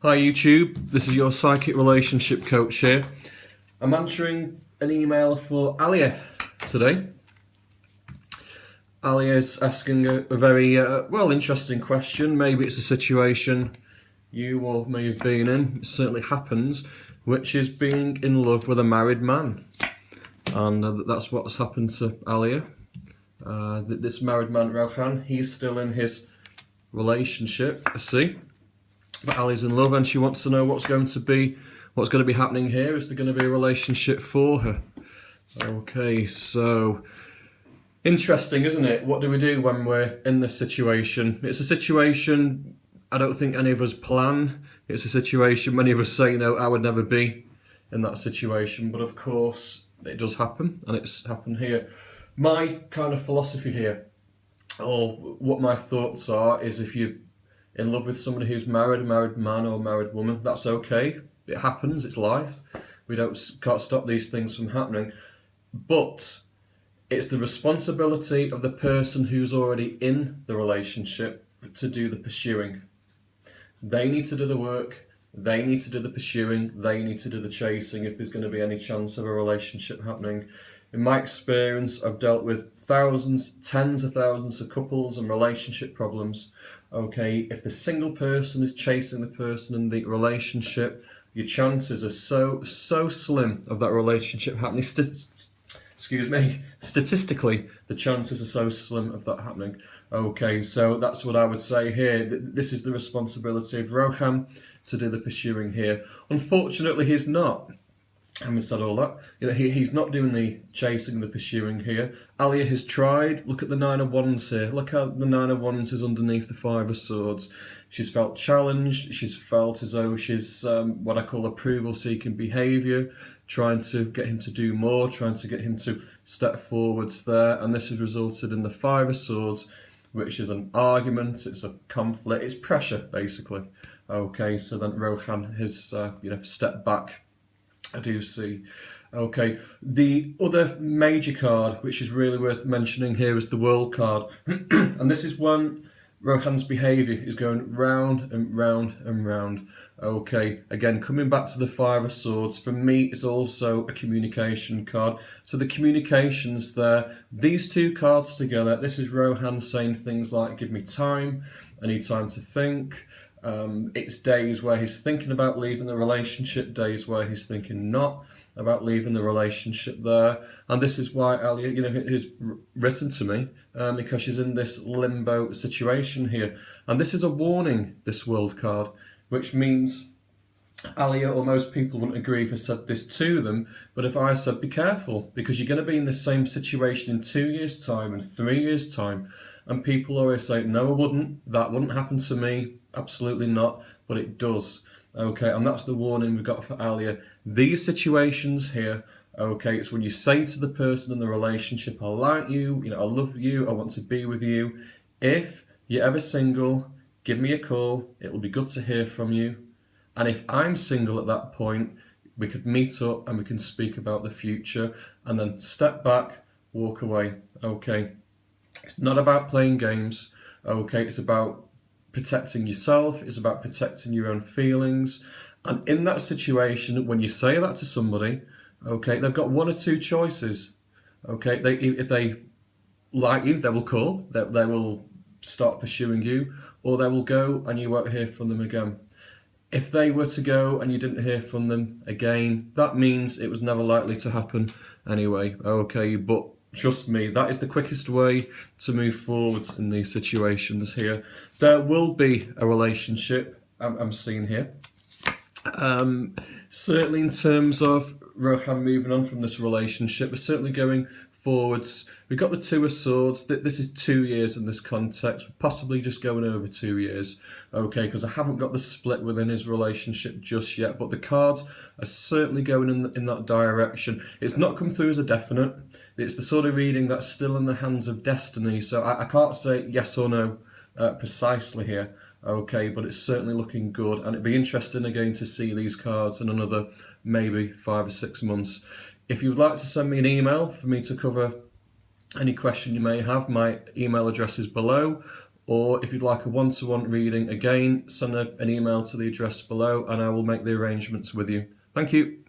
Hi YouTube, this is your psychic relationship coach here. I'm answering an email for Alia today. Alia is asking a very interesting question. Maybe it's a situation you all may have been in. It certainly happens, which is being in love with a married man, and that's what's happened to Alia. This married man, Rohan, he's still in his relationship. I see. But Ali's in love and she wants to know what's going to be happening here. Is there going to be a relationship for her? Okay, so interesting, isn't it? What do we do when we're in this situation? It's a situation I don't think any of us plan. It's a situation many of us say, no, I would never be in that situation. But of course, it does happen, and it's happened here. My kind of philosophy here, or what my thoughts are, is if you're in love with somebody who's married, a married man or a married woman, that's okay. It happens, it's life. We can't stop these things from happening. But it's the responsibility of the person who's already in the relationship to do the pursuing. They need to do the work, they need to do the pursuing, they need to do the chasing if there's going to be any chance of a relationship happening. In my experience, I've dealt with thousands, tens of thousands of couples and relationship problems. Okay, if the single person is chasing the person in the relationship, your chances are so slim of that relationship happening. Statistically, the chances are so slim of that happening. Okay, so that's what I would say here. This is the responsibility of Rohan to do the pursuing here. Unfortunately, he's not. Having said all that, he's not doing the chasing, the pursuing here. Alia has tried. Look at the Nine of Wands here. Look how the Nine of Wands is underneath the Five of Swords. She's felt challenged. She's felt as though she's what I call approval-seeking behaviour, trying to get him to do more, trying to get him to step forwards there. And this has resulted in the Five of Swords, which is an argument, it's a conflict, it's pressure, basically. Okay, so then Rohan has stepped back. I do see. Okay, the other major card, which is really worth mentioning here, is the World card. And this is when Rohan's behaviour is going round and round and round. Okay, again, coming back to the Five of Swords, for me, it's also a communication card. So the communications there, these two cards together, this is Rohan saying things like, give me time, I need time to think. It's days where he's thinking about leaving the relationship, days where he's thinking not about leaving the relationship there. And this is why Alia, has written to me, because she's in this limbo situation here. And this is a warning, this World card, which means Alia or most people wouldn't agree if I said this to them, but if I said, be careful, because you're going to be in the same situation in 2 years' time and 3 years' time. And people always say, no, I wouldn't, that wouldn't happen to me. Absolutely not, but it does. Okay, and that's the warning we've got for Alia. These situations here, okay, it's when you say to the person in the relationship, I like you, I love you, I want to be with you. If you're ever single, give me a call. It will be good to hear from you. And if I'm single at that point, we could meet up and we can speak about the future, and then step back, walk away. Okay, it's not about playing games. Okay, it's about protecting yourself, it's about protecting your own feelings. And in that situation, when you say that to somebody, okay, they've got one or two choices. Okay, if they like you, they will call, they will start pursuing you, or they will go and you won't hear from them again. If they were to go and you didn't hear from them again, that means it was never likely to happen anyway. Okay, but trust me, that is the quickest way to move forwards in these situations here. There will be a relationship, I'm seeing here. Certainly in terms of Rohan moving on from this relationship, we're certainly going forwards. We've got the Two of Swords. This is 2 years in this context, possibly just going over 2 years. Okay, because I haven't got the split within his relationship just yet, but the cards are certainly going in that direction. It's not come through as a definite. It's the sort of reading that's still in the hands of destiny, so I can't say yes or no precisely here. Okay, but it's certainly looking good, and it'd be interesting again to see these cards in another maybe 5 or 6 months. If you would like to send me an email for me to cover any question you may have, my email address is below, or if you'd like a one-to-one reading, again, send an email to the address below and I will make the arrangements with you. Thank you.